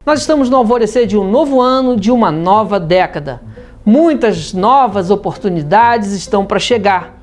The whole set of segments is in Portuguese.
Nós estamos no alvorecer de um novo ano, de uma nova década. Muitas novas oportunidades estão para chegar.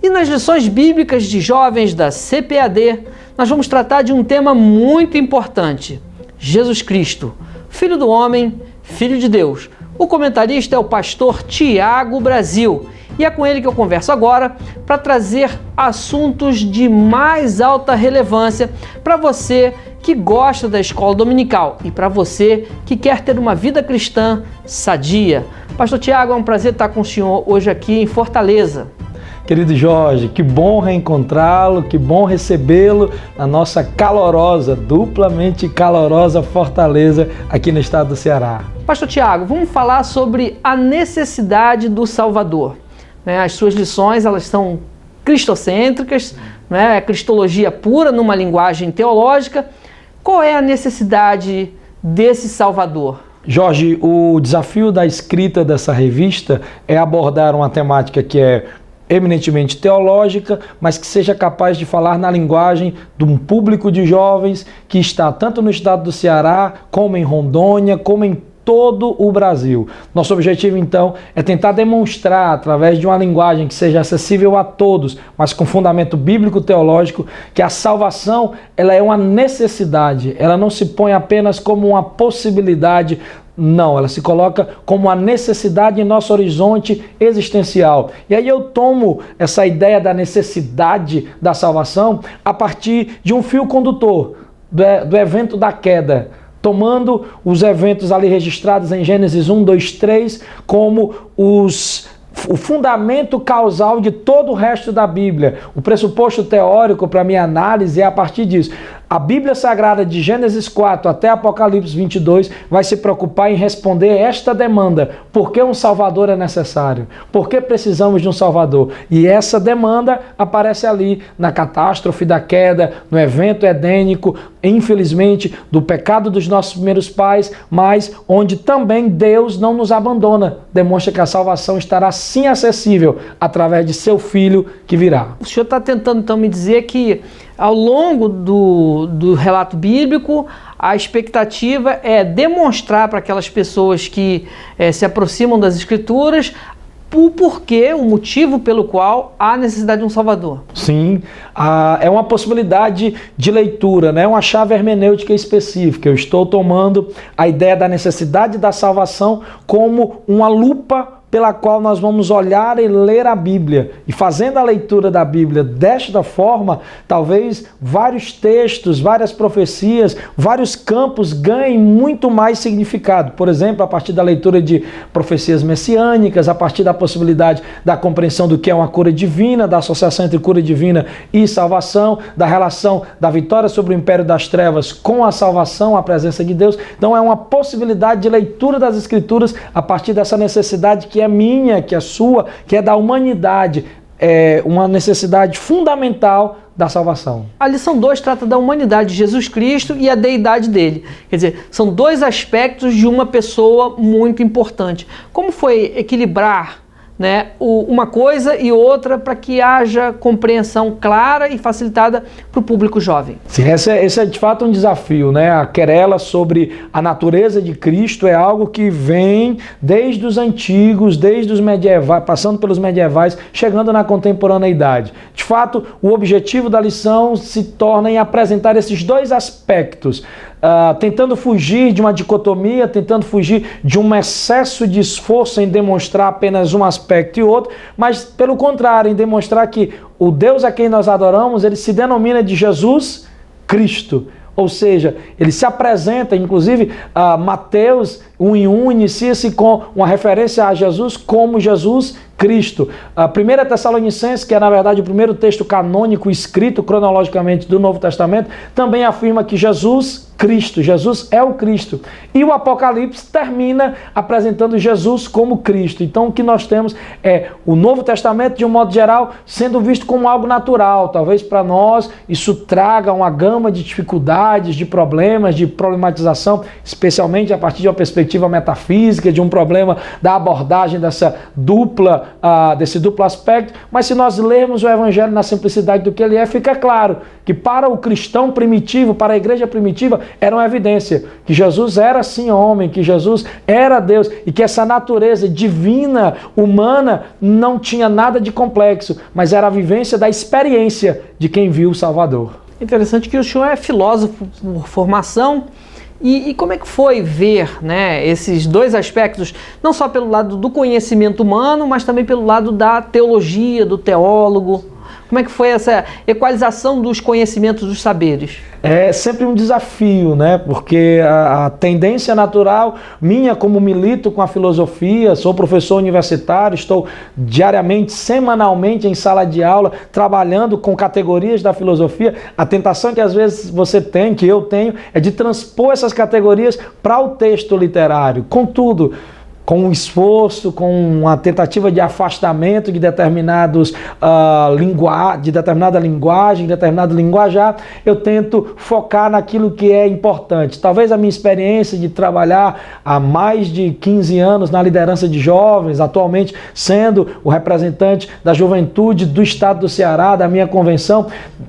E nas lições bíblicas de jovens da CPAD, nós vamos tratar de um tema muito importante: Jesus Cristo, Filho do Homem, Filho de Deus. O comentarista é o pastor Tiago Brasil e é com ele que eu converso agora para trazer assuntos de mais alta relevância para você que gosta da escola dominical e para você que quer ter uma vida cristã sadia. Pastor Tiago, é um prazer estar com o senhor hoje aqui em Fortaleza. Querido Jorge, que bom reencontrá-lo, que bom recebê-lo na nossa calorosa, duplamente calorosa Fortaleza aqui no estado do Ceará. Pastor Tiago, vamos falar sobre a necessidade do Salvador. As suas lições, elas são cristocêntricas, é cristologia pura numa linguagem teológica. Qual é a necessidade desse Salvador? Jorge, o desafio da escrita dessa revista é abordar uma temática que é eminentemente teológica, mas que seja capaz de falar na linguagem de um público de jovens que está tanto no estado do Ceará, como em Rondônia, como em todo o Brasil. Nosso objetivo, então, é tentar demonstrar, através de uma linguagem que seja acessível a todos, mas com fundamento bíblico-teológico, que a salvação ela é uma necessidade, ela não se põe apenas como uma possibilidade. Não, ela se coloca como uma necessidade em nosso horizonte existencial. E aí eu tomo essa ideia da necessidade da salvação a partir de um fio condutor do evento da queda, tomando os eventos ali registrados em Gênesis 1, 2, 3 como o fundamento causal de todo o resto da Bíblia. O pressuposto teórico para minha análise é a partir disso. A Bíblia Sagrada de Gênesis 4 até Apocalipse 22 vai se preocupar em responder esta demanda: por que um Salvador é necessário? Por que precisamos de um Salvador? E essa demanda aparece ali na catástrofe da queda, no evento edênico, infelizmente, do pecado dos nossos primeiros pais, mas onde também Deus não nos abandona. Demonstra que a salvação estará sim acessível através de seu Filho que virá. O senhor está tentando então me dizer que ao longo do relato bíblico, a expectativa é demonstrar para aquelas pessoas que se aproximam das Escrituras o porquê, o motivo pelo qual há necessidade de um Salvador. Sim, é uma possibilidade de leitura, né? Uma chave hermenêutica específica. Eu estou tomando a ideia da necessidade da salvação como uma lupa pela qual nós vamos olhar e ler a Bíblia. E fazendo a leitura da Bíblia desta forma, talvez vários textos, várias profecias, vários campos ganhem muito mais significado. Por exemplo, a partir da leitura de profecias messiânicas, a partir da possibilidade da compreensão do que é uma cura divina, da associação entre cura divina e salvação, da relação da vitória sobre o império das trevas com a salvação, a presença de Deus. Então é uma possibilidade de leitura das Escrituras a partir dessa necessidade que é minha, que é sua, que é da humanidade, é uma necessidade fundamental da salvação. A lição 2 trata da humanidade de Jesus Cristo e a deidade dele. Quer dizer, são dois aspectos de uma pessoa muito importante. Como foi equilibrar uma coisa e outra para que haja compreensão clara e facilitada para o público jovem? Sim, esse é de fato um desafio, né? A querela sobre a natureza de Cristo é algo que vem desde os antigos, desde os medievais, passando pelos medievais, chegando na contemporaneidade. De fato, o objetivo da lição se torna em apresentar esses dois aspectos, tentando fugir de uma dicotomia, tentando fugir de um excesso de esforço em demonstrar apenas um aspecto e outro, mas pelo contrário, em demonstrar que o Deus a quem nós adoramos, ele se denomina de Jesus Cristo. Ou seja, ele se apresenta, inclusive Mateus 1:1 inicia-se com uma referência a Jesus como Jesus Cristo. A 1 Tessalonicenses, que é na verdade o primeiro texto canônico escrito cronologicamente do Novo Testamento, também afirma que Jesus é o Cristo. E o Apocalipse termina apresentando Jesus como Cristo. Então o que nós temos é o Novo Testamento, de um modo geral, sendo visto como algo natural. Talvez para nós isso traga uma gama de dificuldades, de problemas, de problematização, especialmente a partir de uma perspectiva metafísica, de um problema da abordagem dessa dupla desse duplo aspecto, mas se nós lermos o Evangelho na simplicidade do que ele é, fica claro que para o cristão primitivo, para a igreja primitiva, era uma evidência que Jesus era sim homem, que Jesus era Deus e que essa natureza divina, humana, não tinha nada de complexo, mas era a vivência da experiência de quem viu o Salvador. Interessante que o senhor é filósofo por formação. E como é que foi ver, né, esses dois aspectos, não só pelo lado do conhecimento humano, mas também pelo lado da teologia, do teólogo? Como é que foi essa equalização dos conhecimentos, dos saberes? É sempre um desafio, né? Porque a tendência natural minha, como milito com a filosofia, sou professor universitário, estou diariamente, semanalmente em sala de aula, trabalhando com categorias da filosofia. A tentação que às vezes você tem, que eu tenho, é de transpor essas categorias para o texto literário. Contudo, com um esforço, com uma tentativa de afastamento de determinada linguagem, determinado linguajar, eu tento focar naquilo que é importante. Talvez a minha experiência de trabalhar há mais de 15 anos na liderança de jovens, atualmente sendo o representante da juventude do estado do Ceará, da minha convenção,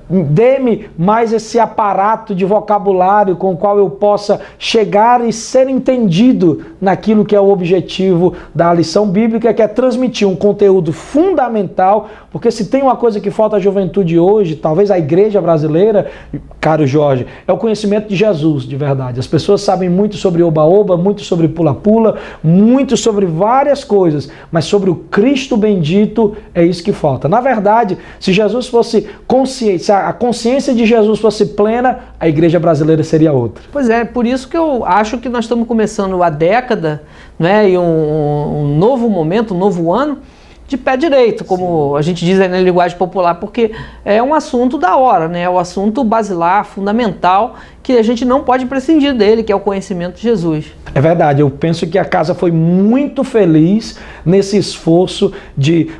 dê-me mais esse aparato de vocabulário com o qual eu possa chegar e ser entendido naquilo que é o objetivo da lição bíblica, que é transmitir um conteúdo fundamental, porque se tem uma coisa que falta à juventude hoje, talvez à igreja brasileira, caro Jorge, é o conhecimento de Jesus, de verdade. As pessoas sabem muito sobre oba-oba, muito sobre pula-pula, muito sobre várias coisas, mas sobre o Cristo bendito é isso que falta. Na verdade, se Jesus fosse consciente, se a consciência de Jesus fosse plena, a igreja brasileira seria outra. Pois é, por isso que eu acho que nós estamos começando a década, né, e um novo momento, um novo ano, de pé direito, como a gente diz aí na linguagem popular, porque é um assunto da hora, né? É o assunto basilar, fundamental, que a gente não pode prescindir dele, que é o conhecimento de Jesus. É verdade, eu penso que a casa foi muito feliz nesse esforço de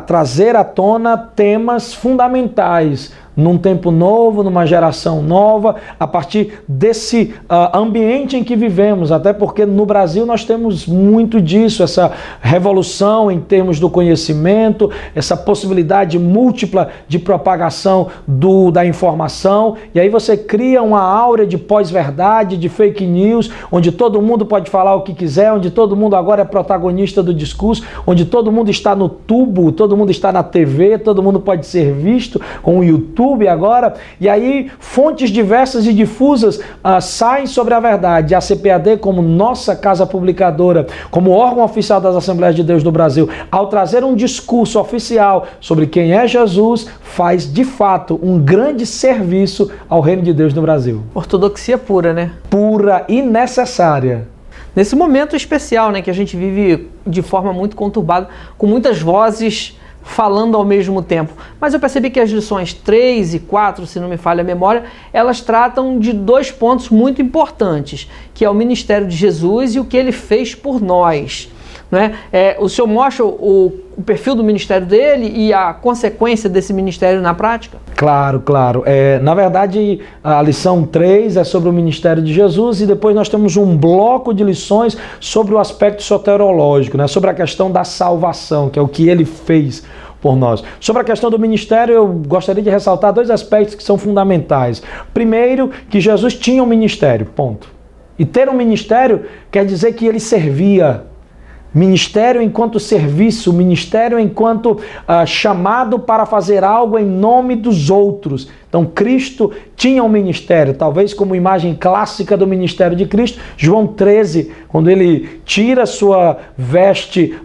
trazer à tona temas fundamentais num tempo novo, numa geração nova, a partir desse ambiente em que vivemos, até porque no Brasil nós temos muito disso, essa revolução em termos do conhecimento, essa possibilidade múltipla de propagação da informação, e aí você cria uma áurea de pós-verdade, de fake news, onde todo mundo pode falar o que quiser, onde todo mundo agora é protagonista do discurso, onde todo mundo está no tubo, todo mundo está na TV, todo mundo pode ser visto com o YouTube agora, e aí fontes diversas e difusas saem sobre a verdade. A CPAD, como nossa casa publicadora, como órgão oficial das Assembleias de Deus do Brasil, ao trazer um discurso oficial sobre quem é Jesus, faz de fato um grande serviço ao reino de Deus no Brasil. Ortodoxia pura, né? Pura e necessária. Nesse momento especial, né, que a gente vive de forma muito conturbada, com muitas vozes falando ao mesmo tempo. Mas eu percebi que as lições 3 e 4, se não me falha a memória, elas tratam de dois pontos muito importantes, que é o ministério de Jesus e o que ele fez por nós. Né? O senhor mostra o perfil do ministério dele e a consequência desse ministério na prática? Claro, claro. Na verdade, a lição 3 é sobre o ministério de Jesus e depois nós temos um bloco de lições sobre o aspecto soterológico, né? Sobre a questão da salvação, que é o que ele fez por nós. Sobre a questão do ministério, eu gostaria de ressaltar dois aspectos que são fundamentais. Primeiro, que Jesus tinha um ministério, ponto. E ter um ministério quer dizer que ele servia. Ministério enquanto serviço, ministério enquanto chamado para fazer algo em nome dos outros. Então Cristo tinha um ministério, talvez como imagem clássica do ministério de Cristo, João 13, quando ele tira sua veste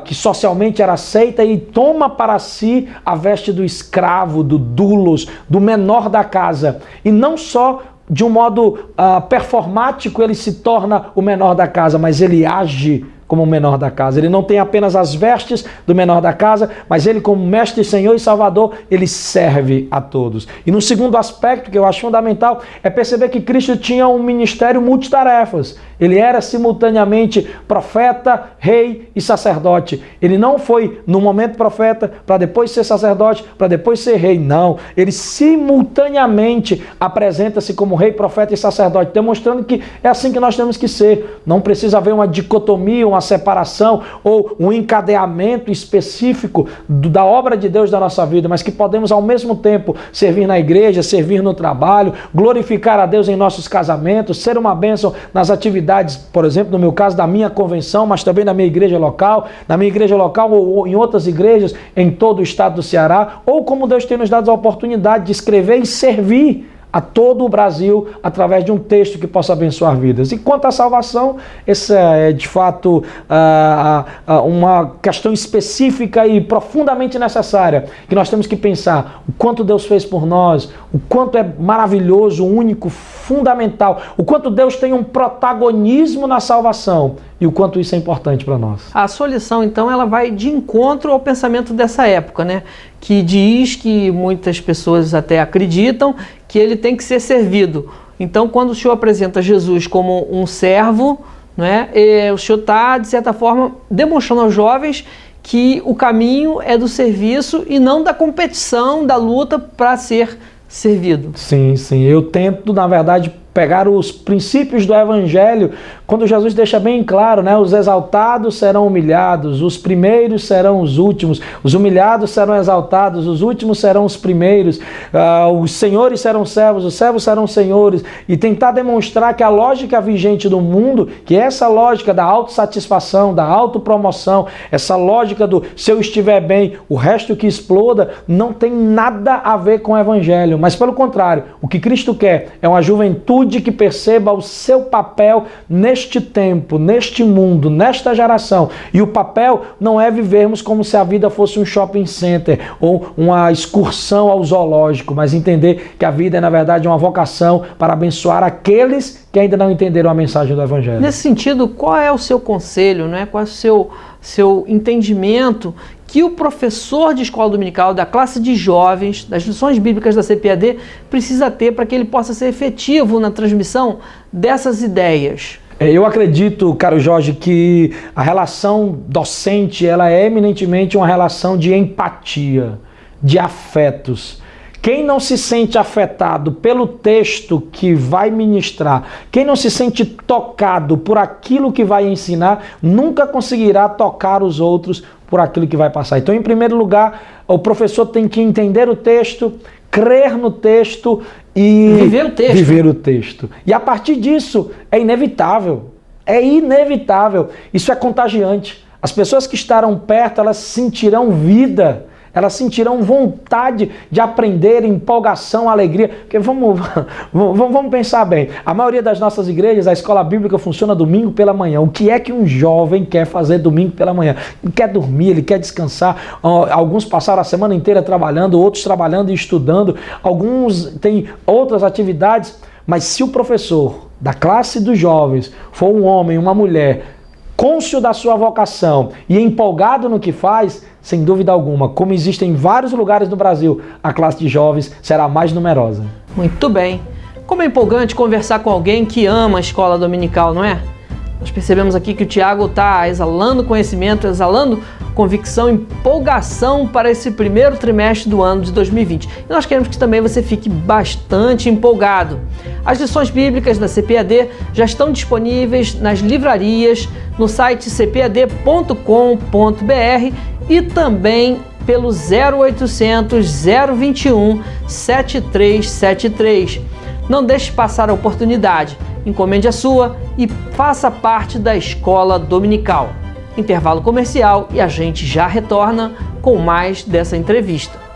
que socialmente era aceita e toma para si a veste do escravo, do doulos, do menor da casa. E não só de um modo performático ele se torna o menor da casa, mas ele age como o menor da casa. Ele não tem apenas as vestes do menor da casa, mas ele, como mestre, Senhor e Salvador, ele serve a todos. E no segundo aspecto, que eu acho fundamental, é perceber que Cristo tinha um ministério multitarefas. Ele era simultaneamente profeta, rei e sacerdote. Ele não foi no momento profeta para depois ser sacerdote, para depois ser rei. Não. Ele simultaneamente apresenta-se como rei, profeta e sacerdote, demonstrando que é assim que nós temos que ser. Não precisa haver uma dicotomia, uma separação ou um encadeamento específico da obra de Deus da nossa vida, mas que podemos ao mesmo tempo servir na igreja, servir no trabalho, glorificar a Deus em nossos casamentos, ser uma bênção nas atividades, por exemplo, no meu caso, da minha convenção, mas também na minha igreja local, ou em outras igrejas em todo o estado do Ceará, ou como Deus tem nos dado a oportunidade de escrever e servir a todo o Brasil através de um texto que possa abençoar vidas. E quanto à salvação, essa é de fato uma questão específica e profundamente necessária, que nós temos que pensar o quanto Deus fez por nós, o quanto é maravilhoso, único, fundamental, o quanto Deus tem um protagonismo na salvação e o quanto isso é importante para nós. A sua lição, então, ela vai de encontro ao pensamento dessa época, né? Que diz que muitas pessoas até acreditam que ele tem que ser servido. Então, quando o senhor apresenta Jesus como um servo, né, o senhor está, de certa forma, demonstrando aos jovens que o caminho é do serviço e não da competição, da luta para ser servido. Sim. Eu tento, na verdade, pegar os princípios do Evangelho, quando Jesus deixa bem claro, né? Os exaltados serão humilhados, os primeiros serão os últimos, os humilhados serão exaltados, os últimos serão os primeiros, os senhores serão servos, os servos serão senhores, e tentar demonstrar que a lógica vigente do mundo, que essa lógica da autossatisfação, da autopromoção, essa lógica do se eu estiver bem, o resto que exploda, não tem nada a ver com o Evangelho, mas pelo contrário, o que Cristo quer é uma juventude que perceba o seu papel neste tempo, neste mundo, nesta geração. E o papel não é vivermos como se a vida fosse um shopping center ou uma excursão ao zoológico, mas entender que a vida é, na verdade, uma vocação para abençoar aqueles que ainda não entenderam a mensagem do Evangelho. Nesse sentido, qual é o seu conselho, né? Qual é o seu entendimento que o professor de escola dominical, da classe de jovens, das lições bíblicas da CPAD, precisa ter para que ele possa ser efetivo na transmissão dessas ideias? Eu acredito, caro Jorge, que a relação docente ela é eminentemente uma relação de empatia, de afetos. Quem não se sente afetado pelo texto que vai ministrar, quem não se sente tocado por aquilo que vai ensinar, nunca conseguirá tocar os outros por aquilo que vai passar. Então, em primeiro lugar, o professor tem que entender o texto, crer no texto e viver o texto. E a partir disso, é inevitável. Isso é contagiante. As pessoas que estarão perto, elas sentirão vida. Elas sentirão vontade de aprender, empolgação, alegria. Porque vamos pensar bem. A maioria das nossas igrejas, a escola bíblica funciona domingo pela manhã. O que é que um jovem quer fazer domingo pela manhã? Ele quer dormir, ele quer descansar. Alguns passaram a semana inteira trabalhando, outros trabalhando e estudando. Alguns têm outras atividades. Mas se o professor da classe dos jovens for um homem, uma mulher, cônscio da sua vocação e empolgado no que faz, sem dúvida alguma, como existe em vários lugares do Brasil, a classe de jovens será mais numerosa. Muito bem. Como é empolgante conversar com alguém que ama a escola dominical, não é? Nós percebemos aqui que o Tiago está exalando conhecimento, exalando convicção, empolgação para esse primeiro trimestre do ano de 2020. E nós queremos que também você fique bastante empolgado. As lições bíblicas da CPAD já estão disponíveis nas livrarias, no site cpad.com.br e também pelo 0800 021 7373. Não deixe passar a oportunidade. Encomende a sua e faça parte da escola dominical. Intervalo comercial e a gente já retorna com mais dessa entrevista.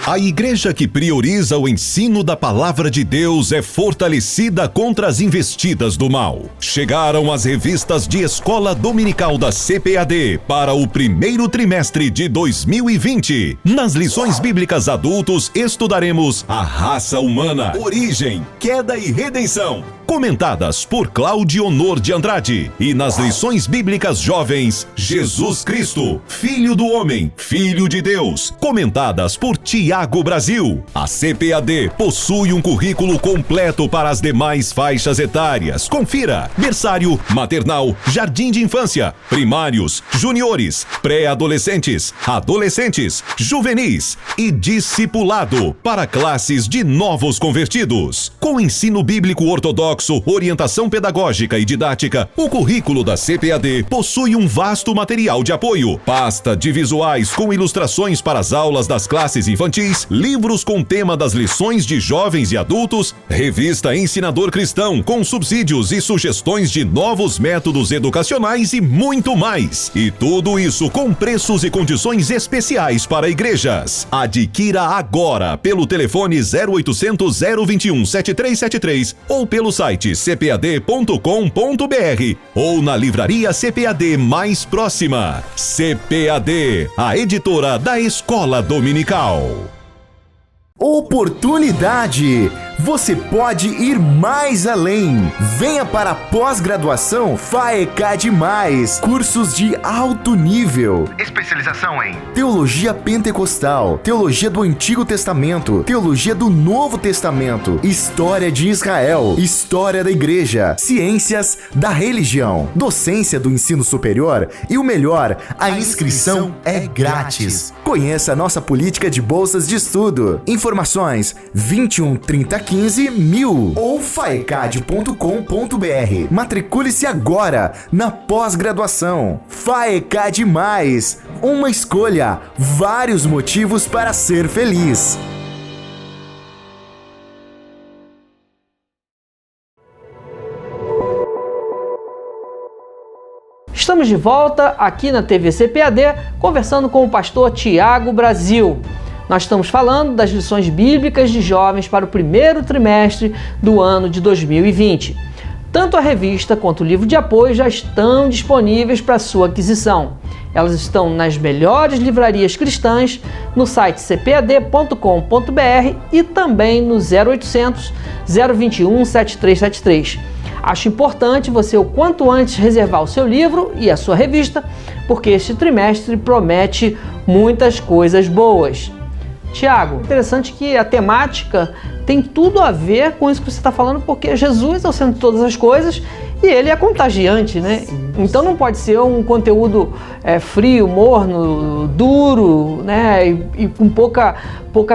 A igreja que prioriza o ensino da palavra de Deus é fortalecida contra as investidas do mal. Chegaram as revistas de escola dominical da CPAD para o primeiro trimestre de 2020. Nas lições bíblicas adultos, estudaremos a raça humana, origem, queda e redenção, comentadas por Claudionor de Andrade. E nas lições bíblicas jovens, Jesus Cristo, Filho do Homem, Filho de Deus, comentadas por Tiago Tiago Brasil. A CPAD possui um currículo completo para as demais faixas etárias. Confira: berçário, maternal, jardim de infância, primários, juniores, pré-adolescentes, adolescentes, juvenis e discipulado para classes de novos convertidos. Com ensino bíblico ortodoxo, orientação pedagógica e didática, o currículo da CPAD possui um vasto material de apoio: pasta de visuais com ilustrações para as aulas das classes infantis, livros com tema das lições de jovens e adultos, revista Ensinador Cristão com subsídios e sugestões de novos métodos educacionais e muito mais. E tudo isso com preços e condições especiais para igrejas. Adquira agora pelo telefone 0800 021 7373 ou pelo site cpad.com.br ou na livraria CPAD mais próxima. CPAD, a editora da Escola Dominical. Oportunidade! Você pode ir mais além. Venha para a pós-graduação FAECAD+, cursos de alto nível. Especialização em Teologia Pentecostal, Teologia do Antigo Testamento, Teologia do Novo Testamento, História de Israel, História da Igreja, Ciências da Religião, Docência do Ensino Superior e o melhor, a inscrição é grátis. Conheça a nossa política de bolsas de estudo. Informações 21 30 15 1000 ou faecad.com.br. Matricule-se agora na pós-graduação. FAECAD+, uma escolha, vários motivos para ser feliz. Estamos de volta aqui na TV CPAD, conversando com o pastor Tiago Brasil. Nós estamos falando das lições bíblicas de jovens para o primeiro trimestre do ano de 2020. Tanto a revista quanto o livro de apoio já estão disponíveis para sua aquisição. Elas estão nas melhores livrarias cristãs, no site cpad.com.br e também no 0800 021 7373. Acho importante você o quanto antes reservar o seu livro e a sua revista, porque este trimestre promete muitas coisas boas. Tiago, interessante que a temática tem tudo a ver com isso que você está falando, porque Jesus é o centro de todas as coisas e ele é contagiante, né? Então não pode ser um conteúdo frio, morno, duro, né? E com pouca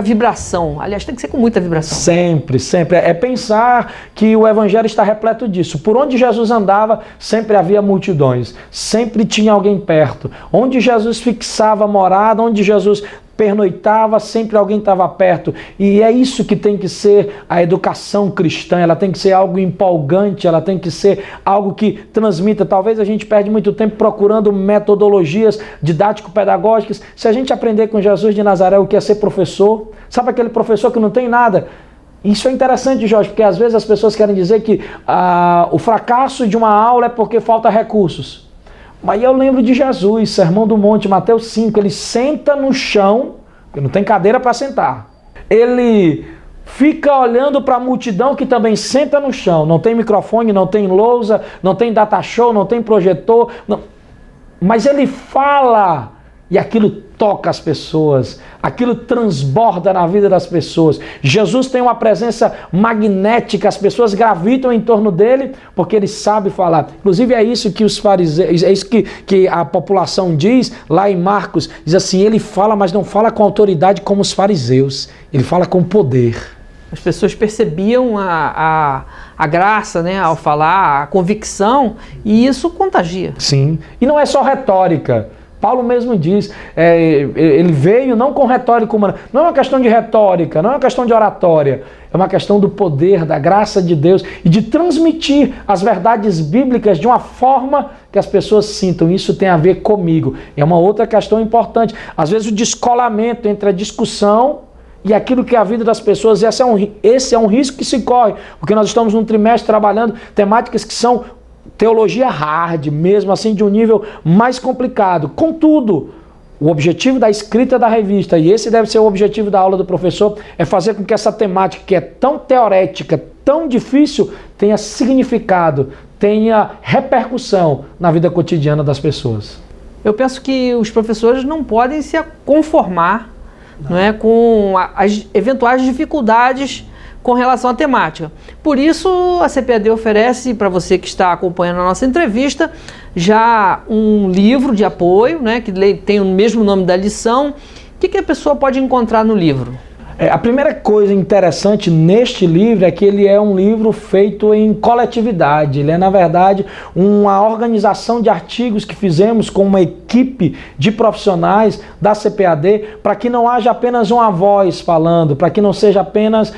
vibração. Aliás, tem que ser com muita vibração. Sempre, sempre. É pensar que o Evangelho está repleto disso. Por onde Jesus andava, sempre havia multidões. Sempre tinha alguém perto. Onde Jesus fixava a morada, onde Jesus pernoitava, sempre alguém estava perto. E é isso que tem que ser a educação cristã. Ela tem que ser algo empolgante, ela tem que ser algo que transmita. Talvez a gente perde muito tempo procurando metodologias didático-pedagógicas. Se a gente aprender com Jesus de Nazaré o que é ser professor, sabe aquele professor que não tem nada? Isso é interessante, Jorge, porque às vezes as pessoas querem dizer que o fracasso de uma aula é porque falta recursos. Mas eu lembro de Jesus, Sermão do Monte, Mateus 5, ele senta no chão, porque não tem cadeira para sentar. Ele fica olhando para a multidão que também senta no chão. Não tem microfone, não tem lousa, não tem data show, não tem projetor. Não. Mas ele fala e aquilo toca as pessoas, aquilo transborda na vida das pessoas. Jesus tem uma presença magnética, as pessoas gravitam em torno dele porque ele sabe falar. Inclusive é isso que os fariseus, é isso que a população diz lá em Marcos, diz assim, ele fala, mas não fala com autoridade como os fariseus, ele fala com poder. As pessoas percebiam a graça, né, ao falar, a convicção, e isso contagia. Sim, e não é só retórica. Paulo mesmo diz, ele veio não com retórica humana, não é uma questão de retórica, não é uma questão de oratória, é uma questão do poder, da graça de Deus e de transmitir as verdades bíblicas de uma forma que as pessoas sintam. Isso tem a ver comigo. É uma outra questão importante. Às vezes o descolamento entre a discussão e aquilo que é a vida das pessoas, esse é um risco que se corre, porque nós estamos num trimestre trabalhando temáticas que são teologia hard, mesmo assim de um nível mais complicado. Contudo, o objetivo da escrita da revista, e esse deve ser o objetivo da aula do professor, é fazer com que essa temática que é tão teorética, tão difícil, tenha significado, tenha repercussão na vida cotidiana das pessoas. Eu penso que os professores não podem se conformar não é, com as eventuais dificuldades com relação à temática. Por isso, a CPAD oferece para você que está acompanhando a nossa entrevista já um livro de apoio, né, que tem o mesmo nome da lição. O que a pessoa pode encontrar no livro? A primeira coisa interessante neste livro é que ele é um livro feito em coletividade. Ele é, na verdade, uma organização de artigos que fizemos com uma equipe de profissionais da CPAD para que não haja apenas uma voz falando, para que não seja apenas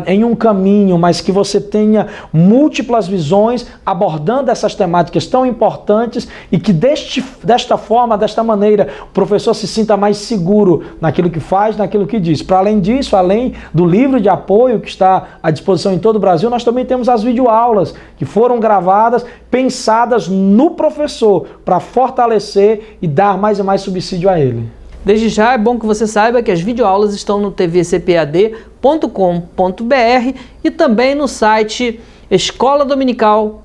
em um caminho, mas que você tenha múltiplas visões abordando essas temáticas tão importantes e que desta forma, desta maneira, o professor se sinta mais seguro naquilo que faz, naquilo que diz. Para além disso, além do livro de apoio que está à disposição em todo o Brasil, nós também temos as videoaulas que foram gravadas, pensadas no professor para fortalecer e dar mais e mais subsídio a ele. Desde já é bom que você saiba que as videoaulas estão no tvcpad.com.br e também no site escoladominical.com.br.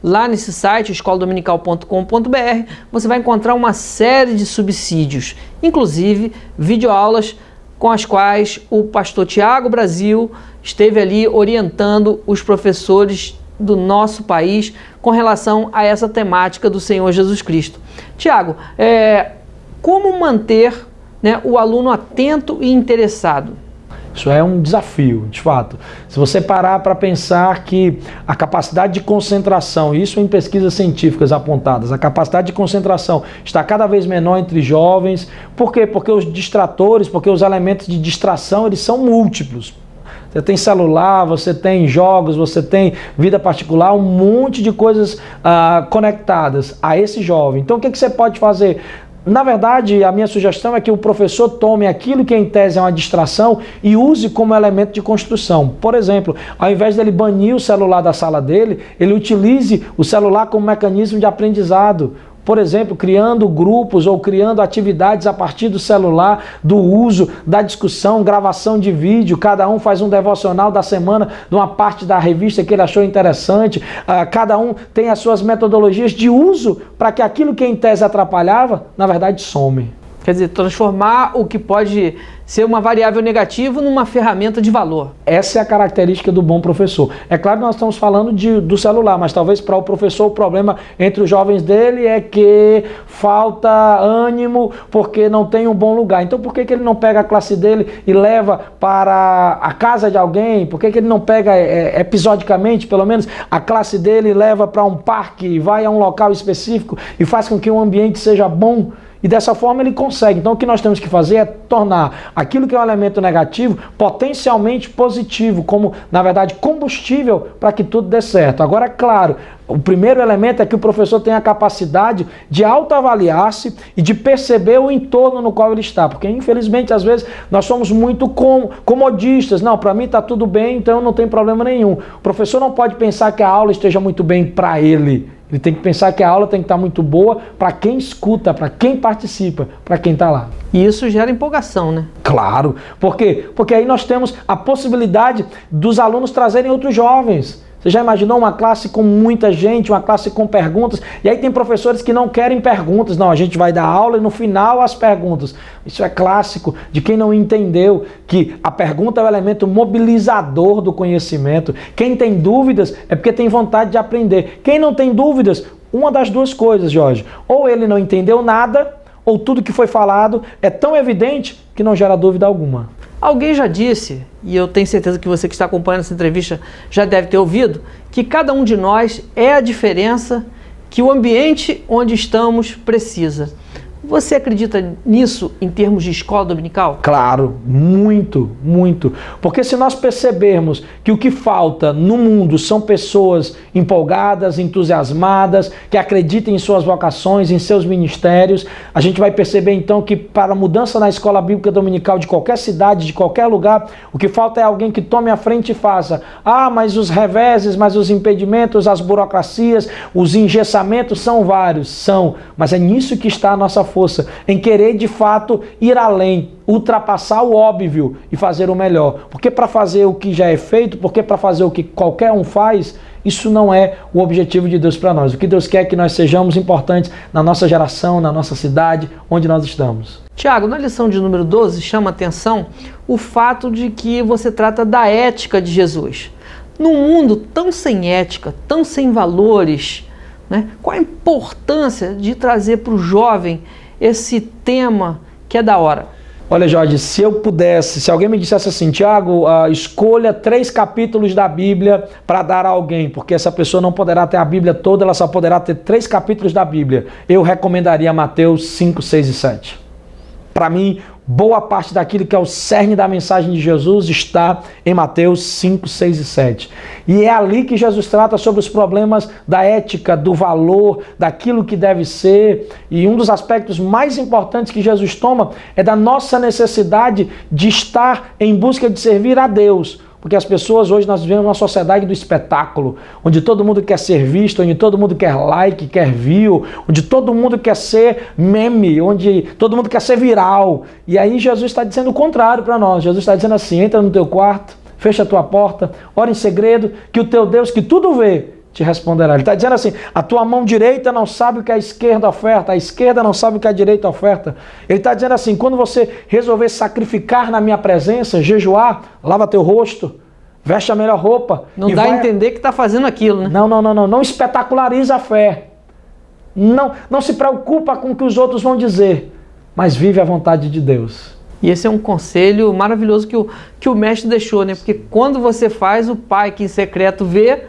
Lá nesse site, escoladominical.com.br, você vai encontrar uma série de subsídios, inclusive videoaulas com as quais o pastor Tiago Brasil esteve ali orientando os professores do nosso país com relação a essa temática do Senhor Jesus Cristo. Tiago, como manter, né, o aluno atento e interessado? Isso é um desafio, de fato. Se você parar para pensar que a capacidade de concentração, isso em pesquisas científicas apontadas, a capacidade de concentração está cada vez menor entre jovens. Por quê? Porque os distratores, porque os elementos de distração, eles são múltiplos. Você tem celular, você tem jogos, você tem vida particular, um monte de coisas conectadas a esse jovem. Então o que você pode fazer? Na verdade, a minha sugestão é que o professor tome aquilo que em tese é uma distração e use como elemento de construção. Por exemplo, ao invés dele banir o celular da sala dele, ele utilize o celular como mecanismo de aprendizado. Por exemplo, criando grupos ou criando atividades a partir do celular, do uso, da discussão, gravação de vídeo. Cada um faz um devocional da semana de uma parte da revista que ele achou interessante. Cada um tem as suas metodologias de uso para que aquilo que em tese atrapalhava, na verdade, some. Quer dizer, transformar o que pode ser uma variável negativa numa ferramenta de valor. Essa é a característica do bom professor. É claro que nós estamos falando do celular, mas talvez para o professor o problema entre os jovens dele é que falta ânimo porque não tem um bom lugar. Então por que ele não pega a classe dele e leva para a casa de alguém? Por que ele não pega episodicamente, pelo menos, a classe dele e leva para um parque, vai a um local específico e faz com que o ambiente seja bom? E dessa forma ele consegue. Então o que nós temos que fazer é tornar aquilo que é um elemento negativo potencialmente positivo, como, na verdade, combustível para que tudo dê certo. Agora, é claro, o primeiro elemento é que o professor tenha a capacidade de autoavaliar-se e de perceber o entorno no qual ele está. Porque, infelizmente, às vezes, nós somos muito comodistas. Não, para mim está tudo bem, então não tem problema nenhum. O professor não pode pensar que a aula esteja muito bem para ele. Ele tem que pensar que a aula tem que estar muito boa para quem escuta, para quem participa, para quem está lá. E isso gera empolgação, né? Claro. Por quê? Porque aí nós temos a possibilidade dos alunos trazerem outros jovens. Você já imaginou uma classe com muita gente, uma classe com perguntas? E aí tem professores que não querem perguntas. Não, a gente vai dar aula e no final as perguntas. Isso é clássico de quem não entendeu que a pergunta é o elemento mobilizador do conhecimento. Quem tem dúvidas é porque tem vontade de aprender. Quem não tem dúvidas, uma das duas coisas, Jorge. Ou ele não entendeu nada, ou tudo que foi falado é tão evidente que não gera dúvida alguma. Alguém já disse, e eu tenho certeza que você que está acompanhando essa entrevista já deve ter ouvido, que cada um de nós é a diferença que o ambiente onde estamos precisa. Você acredita nisso em termos de escola dominical? Claro, muito, muito. Porque se nós percebermos que o que falta no mundo são pessoas empolgadas, entusiasmadas, que acreditem em suas vocações, em seus ministérios, a gente vai perceber então que para a mudança na escola bíblica dominical de qualquer cidade, de qualquer lugar, o que falta é alguém que tome a frente e faça. Mas os reveses, mas os impedimentos, as burocracias, os engessamentos são vários, mas é nisso que está a nossa força, em querer de fato ir além, ultrapassar o óbvio e fazer o melhor. Porque para fazer o que já é feito, porque para fazer o que qualquer um faz, isso não é o objetivo de Deus para nós. O que Deus quer é que nós sejamos importantes na nossa geração, na nossa cidade, onde nós estamos. Tiago, na lição de número 12, chama a atenção o fato de que você trata da ética de Jesus. Num mundo tão sem ética, tão sem valores, né, qual a importância de trazer para o jovem esse tema que é da hora? Olha, Jorge, se alguém me dissesse assim, Tiago, escolha 3 capítulos da Bíblia para dar a alguém, porque essa pessoa não poderá ter a Bíblia toda, ela só poderá ter 3 capítulos da Bíblia, eu recomendaria Mateus 5, 6 e 7. Para mim, boa parte daquilo que é o cerne da mensagem de Jesus está em Mateus 5, 6 e 7. E é ali que Jesus trata sobre os problemas da ética, do valor, daquilo que deve ser. E um dos aspectos mais importantes que Jesus toma é da nossa necessidade de estar em busca de servir a Deus. Porque as pessoas hoje, nós vivemos uma sociedade do espetáculo, onde todo mundo quer ser visto, onde todo mundo quer like, quer view, onde todo mundo quer ser meme, onde todo mundo quer ser viral. E aí Jesus está dizendo o contrário para nós. Jesus está dizendo assim, entra no teu quarto, fecha a tua porta, ora em segredo, que o teu Deus que tudo vê, te responderá. Ele está dizendo assim, a tua mão direita não sabe o que a esquerda oferta, a esquerda não sabe o que a direita oferta. Ele está dizendo assim, quando você resolver sacrificar na minha presença, jejuar, lava teu rosto, veste a melhor roupa. Não dá a entender que está fazendo aquilo, né? Não espetaculariza a fé. Não se preocupa com o que os outros vão dizer, mas vive a vontade de Deus. E esse é um conselho maravilhoso que o mestre deixou, né? Porque quando você faz, o Pai que em secreto vê,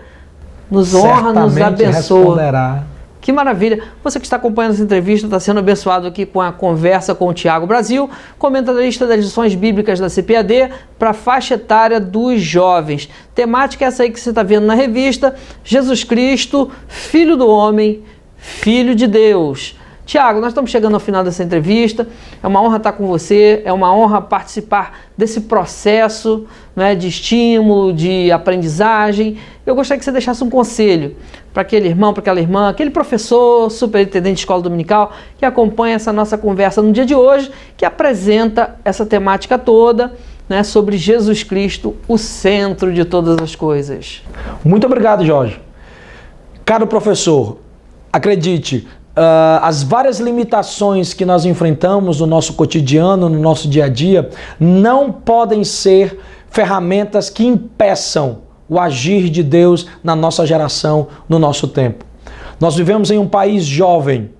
nos honra, nos abençoa. Responderá. Que maravilha! Você que está acompanhando essa entrevista está sendo abençoado aqui com a conversa com o Tiago Brasil, comentarista das lições bíblicas da CPAD para a faixa etária dos jovens. Temática essa aí que você está vendo na revista, Jesus Cristo, Filho do Homem, Filho de Deus. Tiago, nós estamos chegando ao final dessa entrevista, é uma honra estar com você, é uma honra participar desse processo, né, de estímulo, de aprendizagem. Eu gostaria que você deixasse um conselho para aquele irmão, para aquela irmã, aquele professor, superintendente de escola dominical que acompanha essa nossa conversa no dia de hoje, que apresenta essa temática toda, né, sobre Jesus Cristo, o centro de todas as coisas. Muito obrigado, Jorge. Caro professor, acredite, as várias limitações que nós enfrentamos no nosso cotidiano, no nosso dia a dia, não podem ser ferramentas que impeçam o agir de Deus na nossa geração, no nosso tempo. Nós vivemos em um país jovem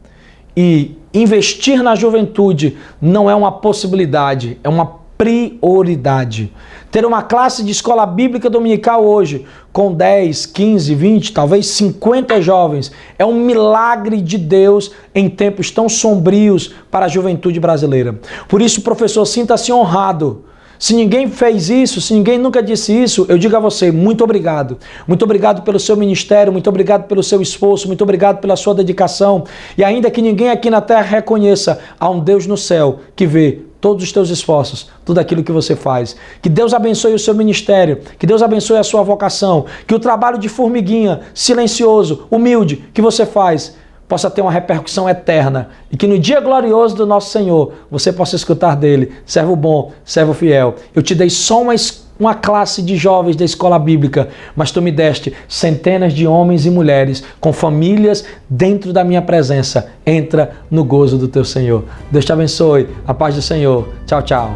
e investir na juventude não é uma possibilidade, é uma prioridade. Ter uma classe de escola bíblica dominical hoje com 10, 15, 20, talvez 50 jovens é um milagre de Deus em tempos tão sombrios para a juventude brasileira. Por isso, professor, sinta-se honrado. Se ninguém fez isso, se ninguém nunca disse isso, eu digo a você, muito obrigado. Muito obrigado pelo seu ministério, muito obrigado pelo seu esforço, muito obrigado pela sua dedicação. E ainda que ninguém aqui na terra reconheça, há um Deus no céu que vê todos os teus esforços, tudo aquilo que você faz. Que Deus abençoe o seu ministério, que Deus abençoe a sua vocação, que o trabalho de formiguinha, silencioso, humilde, que você faz, possa ter uma repercussão eterna e que no dia glorioso do nosso Senhor você possa escutar dele, servo bom, servo fiel. Eu te dei só uma classe de jovens da escola bíblica, mas tu me deste centenas de homens e mulheres com famílias dentro da minha presença. Entra no gozo do teu Senhor. Deus te abençoe. A paz do Senhor. Tchau, tchau.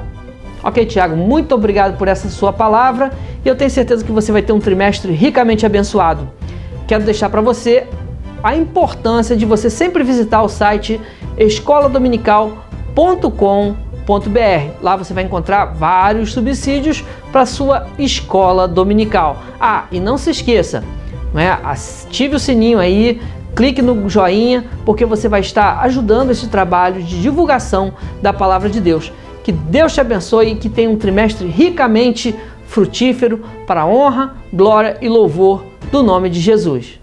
Ok, Tiago, muito obrigado por essa sua palavra e eu tenho certeza que você vai ter um trimestre ricamente abençoado. Quero deixar para você a importância de você sempre visitar o site escoladominical.com.br. Lá você vai encontrar vários subsídios para a sua escola dominical. Ah, e não se esqueça, ative o sininho aí, clique no joinha, porque você vai estar ajudando esse trabalho de divulgação da Palavra de Deus. Que Deus te abençoe e que tenha um trimestre ricamente frutífero para a honra, glória e louvor do nome de Jesus.